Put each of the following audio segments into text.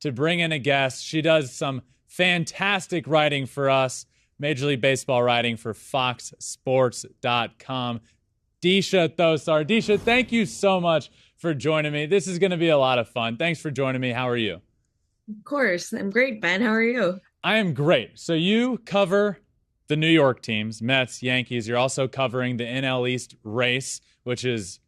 to bring in a guest. She does some fantastic writing for us, Major League Baseball writing for FoxSports.com. Deesha Thosar. Deesha, thank you so much for joining me. This is going to be a lot of fun. Thanks for joining me. How are you? Of course. I'm great, Ben. How are you? I am great. So you cover the New York teams, Mets, Yankees. You're also covering the NL East race, which is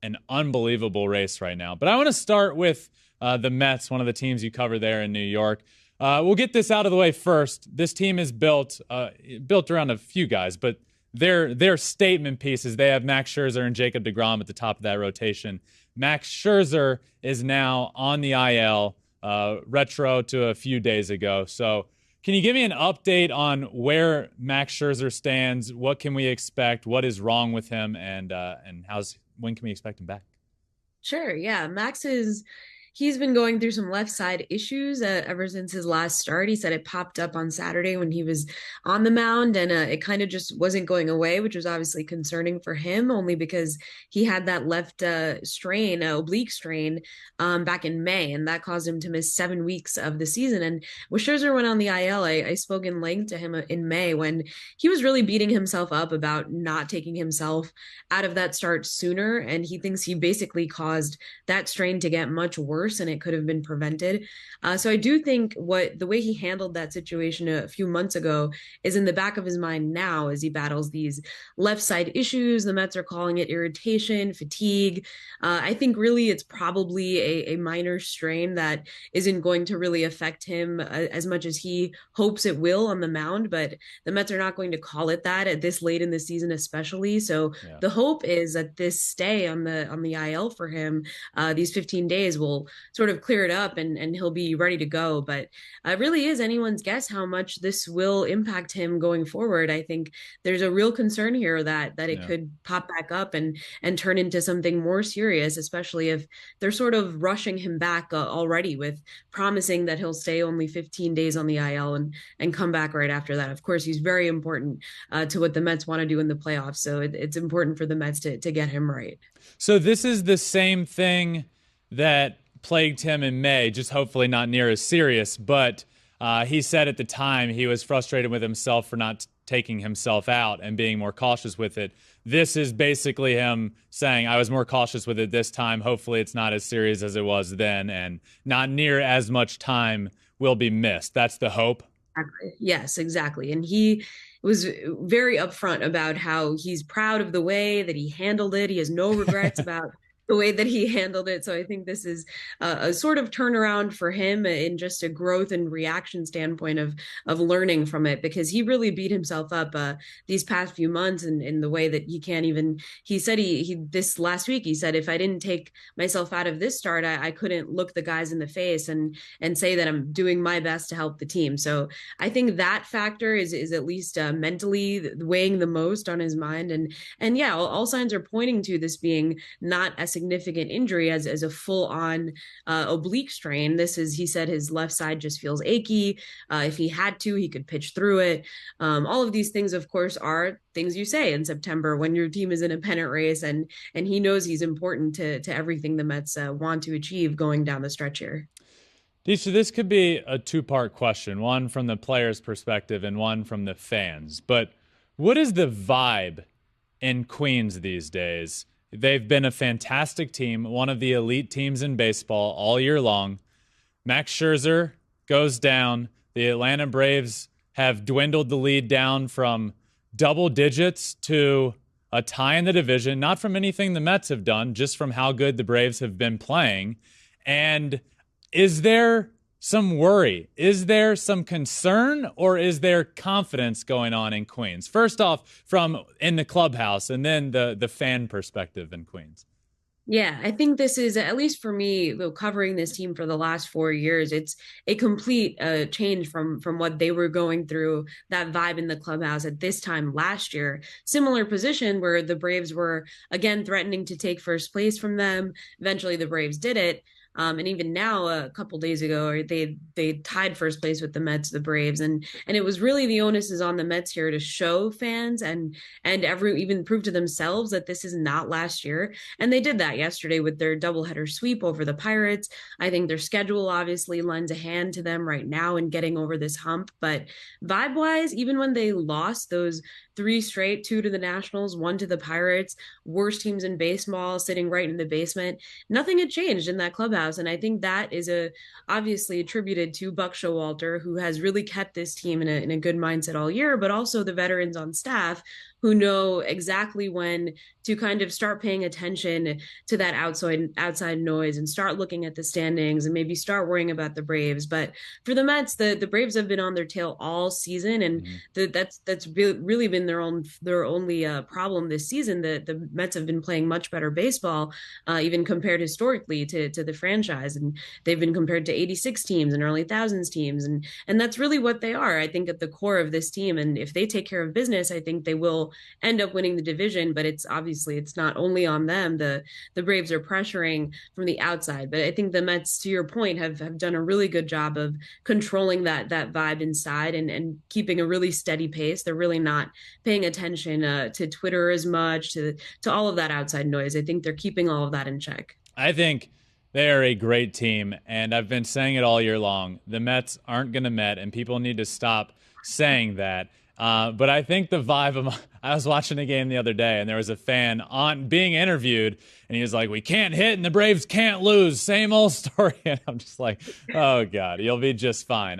an unbelievable race right now. But I want to start with the Mets, one of the teams you cover there in New York. We'll get this out of the way first. This team is built around a few guys, but their statement pieces. They have Max Scherzer and Jacob deGrom at the top of that rotation. Max Scherzer is now on the IL, retro to a few days ago. So can you give me an update on where Max Scherzer stands? What can we expect? What is wrong with him? And when can we expect him back? Sure. Yeah. He's been going through some left side issues ever since his last start. He said it popped up on Saturday when he was on the mound, and it kind of just wasn't going away, which was obviously concerning for him, only because he had that left oblique strain, back in May, and that caused him to miss 7 weeks of the season. And when Scherzer went on the IL, I spoke in length to him in May when he was really beating himself up about not taking himself out of that start sooner, and he thinks he basically caused that strain to get much worse and it could have been prevented. So I do think the way he handled that situation a few months ago is in the back of his mind now as he battles these left side issues. The Mets are calling it irritation, fatigue. I think really it's probably a minor strain that isn't going to really affect him as much as he hopes it will on the mound, but the Mets are not going to call it that at this late in the season, especially. So Yeah. the hope is that this stay on the IL for him, these 15 days will sort of clear it up and he'll be ready to go. But it really is anyone's guess how much this will impact him going forward. I think there's a real concern here that it Yeah. could pop back up and turn into something more serious, especially if they're sort of rushing him back already with promising that he'll stay only 15 days on the IL and come back right after that. Of course, he's very important to what the Mets want to do in the playoffs. So it's important for the Mets to get him right. So this is the same thing that plagued him in May, just hopefully not near as serious. But he said at the time he was frustrated with himself for not taking himself out and being more cautious with it. This is basically him saying, I was more cautious with it this time. Hopefully it's not as serious as it was then, and not near as much time will be missed. That's the hope. Exactly. Yes, exactly. And he was very upfront about how he's proud of the way that he handled it. He has no regrets about the way that he handled it. So I think this is a sort of turnaround for him in just a growth and reaction standpoint of learning from it, because he really beat himself up these past few months in the way that he can't even. He said he this last week he said, if I didn't take myself out of this start, I couldn't look the guys in the face and say that I'm doing my best to help the team. So I think that factor is at least mentally weighing the most on his mind. And yeah, all signs are pointing to this being not as significant injury as a full-on oblique strain. He said his left side just feels achy. If he had to, he could pitch through it. All of these things, of course, are things you say in September when your team is in a pennant race, and he knows he's important to everything the Mets want to achieve going down the stretch here. Deesha, this could be a two-part question, one from the player's perspective and one from the fans. But what is the vibe in Queens these days? They've been a fantastic team, one of the elite teams in baseball all year long. Max Scherzer goes down. The Atlanta Braves have dwindled the lead down from double digits to a tie in the division, not from anything the Mets have done, just from how good the Braves have been playing. And is there some worry? Is there some concern, or is there confidence going on in Queens? First off, from in the clubhouse, and then the fan perspective in Queens. Yeah, I think this is, at least for me, though, covering this team for the last 4 years, it's a complete change from what they were going through, that vibe in the clubhouse at this time last year. Similar position where the Braves were, again, threatening to take first place from them. Eventually, the Braves did it. And even now, a couple days ago, or they tied first place with the Mets, the Braves, and it was really the onus is on the Mets here to show fans and every even prove to themselves that this is not last year. And they did that yesterday with their doubleheader sweep over the Pirates. I think their schedule obviously lends a hand to them right now in getting over this hump. But vibe wise, even when they lost those three straight, two to the Nationals, one to the Pirates, worst teams in baseball, sitting right in the basement, nothing had changed in that clubhouse. And I think that is obviously attributed to Buck Showalter, who has really kept this team in a good mindset all year, but also the veterans on staff who know exactly when to kind of start paying attention to that outside noise and start looking at the standings and maybe start worrying about the Braves. But for the Mets, the Braves have been on their tail all season, and that's really been their only problem this season. The Mets have been playing much better baseball, even compared historically to the franchise, and they've been compared to 86 teams and early thousands teams, and that's really what they are. I think at the core of this team, and if they take care of business, I think they will end up winning the division. But it's not only on them. The Braves are pressuring from the outside, but I think the Mets, to your point, have done a really good job of controlling that vibe inside and keeping a really steady pace. They're really not paying attention to Twitter as much, to all of that outside noise. I think they're keeping all of that in check. I think they are a great team, and I've been saying it all year long. The Mets aren't going to Met, and people need to stop saying that. But I think the vibe of I was watching a game the other day, and there was a fan on being interviewed, and he was like, "We can't hit, and the Braves can't lose." Same old story. And I'm just like, "Oh God, you'll be just fine."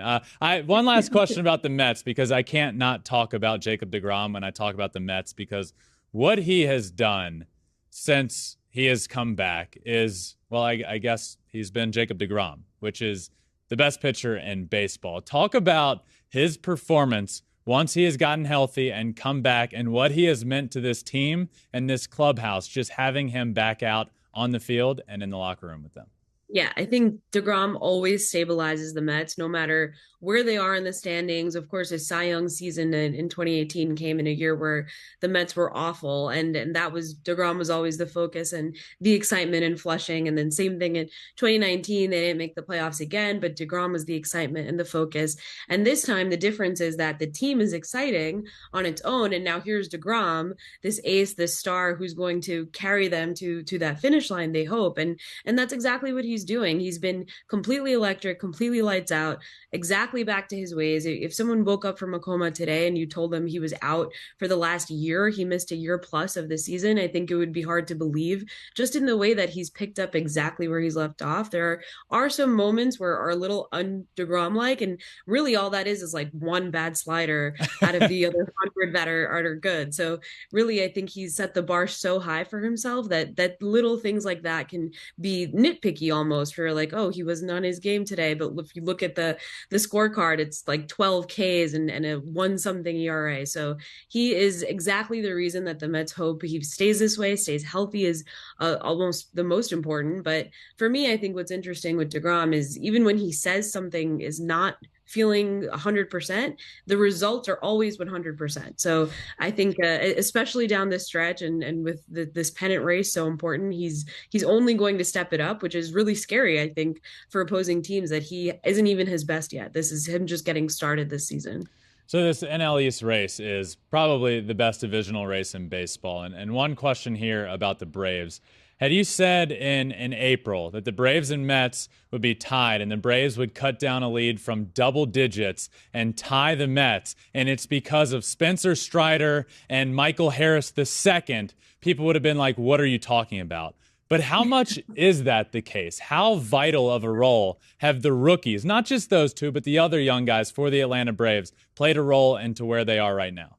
One last question about the Mets, because I can't not talk about Jacob deGrom when I talk about the Mets, because what he has done since he has come back is, well, I guess he's been Jacob deGrom, which is the best pitcher in baseball. Talk about his performance once he has gotten healthy and come back, and what he has meant to this team and this clubhouse, just having him back out on the field and in the locker room with them. Yeah, I think deGrom always stabilizes the Mets, no matter where they are in the standings. Of course, his Cy Young season in 2018 came in a year where the Mets were awful, and that was deGrom was always the focus and the excitement in Flushing. And then same thing in 2019, they didn't make the playoffs again, but deGrom was the excitement and the focus. And this time, the difference is that the team is exciting on its own, and now here's deGrom, this ace, this star, who's going to carry them to that finish line. They hope, and that's exactly what he's doing. He's been completely electric, completely lights out, exactly back to his ways. If someone woke up from a coma today and you told them he was out for the last year, he missed a year plus of the season, I think it would be hard to believe, just in the way that he's picked up exactly where he's left off. There are some moments where are a little un-deGrom like, and really all that is like one bad slider out of the other 100 that are good. So really, I think he's set the bar so high for himself that little things like that can be nitpicky almost, for like, oh, he wasn't on his game today. But if you look at the scorecard, it's like 12 Ks and a 1-something ERA. So he is exactly the reason that the Mets hope he stays this way, stays healthy, is almost the most important. But for me, I think what's interesting with deGrom is even when he says something is not feeling 100%, the results are always 100%. So I think, especially down this stretch and with this pennant race so important, he's only going to step it up, which is really scary, I think, for opposing teams, that he isn't even his best yet. This is him just getting started this season. So this NL East race is probably the best divisional race in baseball. And one question here about the Braves. Had you said in April that the Braves and Mets would be tied and the Braves would cut down a lead from double digits and tie the Mets, and it's because of Spencer Strider and Michael Harris II, people would have been like, what are you talking about? But how much is that the case? How vital of a role have the rookies, not just those two, but the other young guys for the Atlanta Braves, played a role into where they are right now?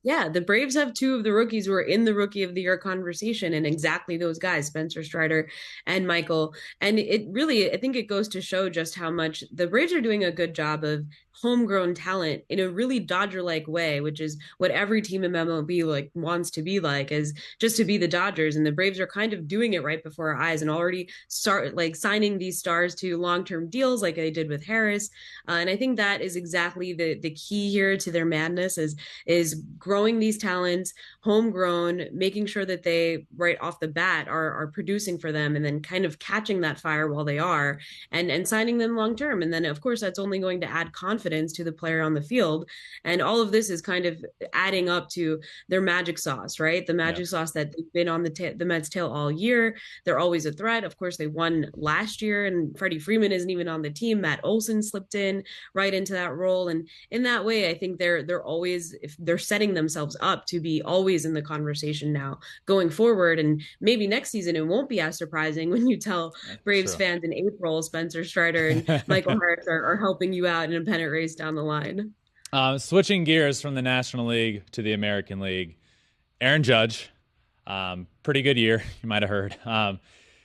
Yeah, the Braves have two of the rookies who are in the Rookie of the Year conversation, and exactly those guys, Spencer Strider and Michael. And it really, I think it goes to show just how much the Braves are doing a good job of homegrown talent in a really Dodger-like way, which is what every team in MLB like wants to be like, is just to be the Dodgers. And the Braves are kind of doing it right before our eyes and already start like signing these stars to long-term deals like they did with Harris. And I think that is exactly the key here to their madness is growing growing these talents homegrown, making sure that they right off the bat are producing for them, and then kind of catching that fire while they are, and signing them long term. And then of course that's only going to add confidence to the player on the field. And all of this is kind of adding up to their magic sauce, right? The Yeah. magic sauce that they've been on the Mets tail all year. They're always a threat. Of course, they won last year, and Freddie Freeman isn't even on the team. Matt Olson slipped in right into that role, and in that way, I think they're always, if they're setting themselves up to be always in the conversation now going forward. And maybe next season it won't be as surprising when you tell Braves True. fans in April Spencer Strider and Michael Harris are helping you out in a pennant race down the line. Switching gears from the National League to the American League, Aaron Judge, pretty good year, you might have heard.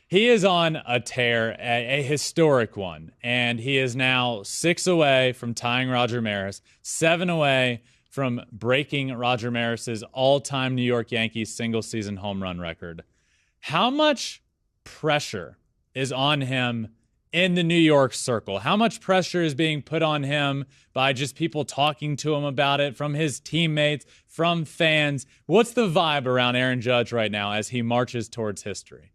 He is on a tear, a historic one, and he is now 6 away from tying Roger Maris, 7 away from breaking Roger Maris's all-time New York Yankees single-season home run record. How much pressure is on him in the New York circle? How much pressure is being put on him by just people talking to him about it, from his teammates, from fans? What's the vibe around Aaron Judge right now as he marches towards history?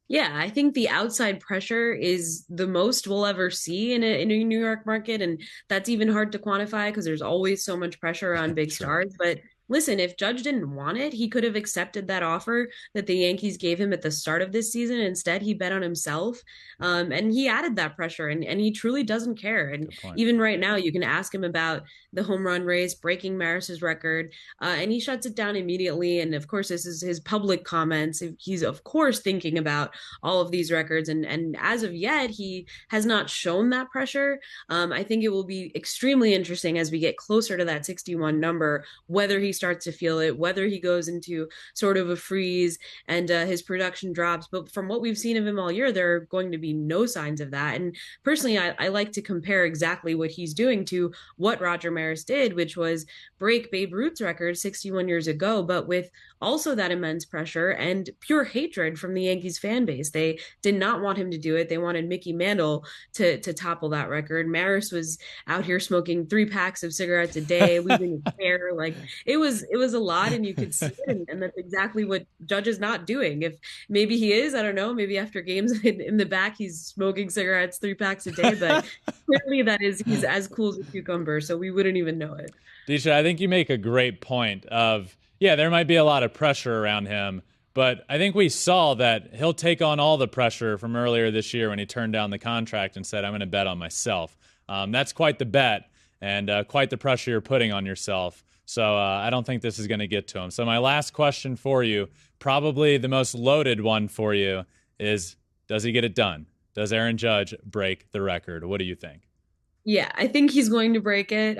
Yeah, I think the outside pressure is the most we'll ever see in a New York market. And that's even hard to quantify because there's always so much pressure on big True. stars. But listen, if Judge didn't want it, he could have accepted that offer that the Yankees gave him at the start of this season. Instead, he bet on himself. And he added that pressure, and he truly doesn't care. And even right now, you can ask him about the home run race, breaking Maris's record, and he shuts it down immediately. And of course, this is his public comments. He's, of course, thinking about all of these records. And as of yet, he has not shown that pressure. I think it will be extremely interesting as we get closer to that 61 number, whether he starts to feel it, whether he goes into sort of a freeze and his production drops. But from what we've seen of him all year, there are going to be no signs of that. And personally, I like to compare exactly what he's doing to what Roger Maris did, which was break Babe Ruth's record 61 years ago, but with also that immense pressure and pure hatred from the Yankees fan base. They did not want him to do it. They wanted Mickey Mantle to topple that record. Maris was out here smoking 3 packs of cigarettes a day, losing his hair. Like it was a lot, and you could see it. And that's exactly what Judge is not doing. If maybe he is, I don't know, maybe after games in the back, he's smoking cigarettes 3 packs a day, but clearly he's as cool as a cucumber. So we wouldn't even know it. Deesha, I think you make a great point of, yeah, there might be a lot of pressure around him, but I think we saw that he'll take on all the pressure from earlier this year when he turned down the contract and said, I'm going to bet on myself. That's quite the bet and quite the pressure you're putting on yourself. So I don't think this is going to get to him. So my last question for you, probably the most loaded one for you, is does he get it done? Does Aaron Judge break the record? What do you think? Yeah, I think he's going to break it.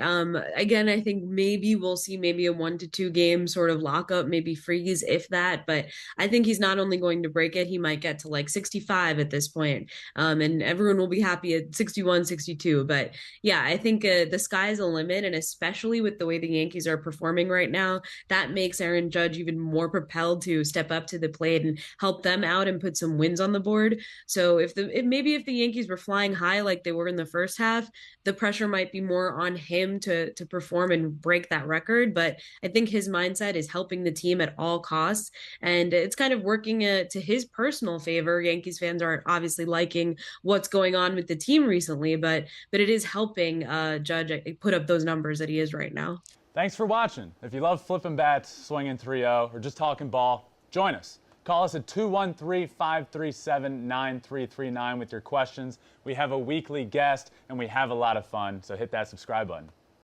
Again, I think maybe we'll see maybe a 1 to 2 game sort of lockup, maybe freeze, if that. But I think he's not only going to break it, he might get to like 65 at this point. And everyone will be happy at 61, 62. But yeah, I think the sky's the limit. And especially with the way the Yankees are performing right now, that makes Aaron Judge even more propelled to step up to the plate and help them out and put some wins on the board. So maybe if the Yankees were flying high like they were in the first half, the pressure might be more on him to perform and break that record. But I think his mindset is helping the team at all costs. And it's kind of working to his personal favor. Yankees fans aren't obviously liking what's going on with the team recently, but it is helping Judge put up those numbers that he is right now. Thanks for watching. If you love flipping bats, swinging 3-0, or just talking ball, join us. Call us at 213-537-9339 with your questions. We have a weekly guest, and we have a lot of fun, so hit that subscribe button.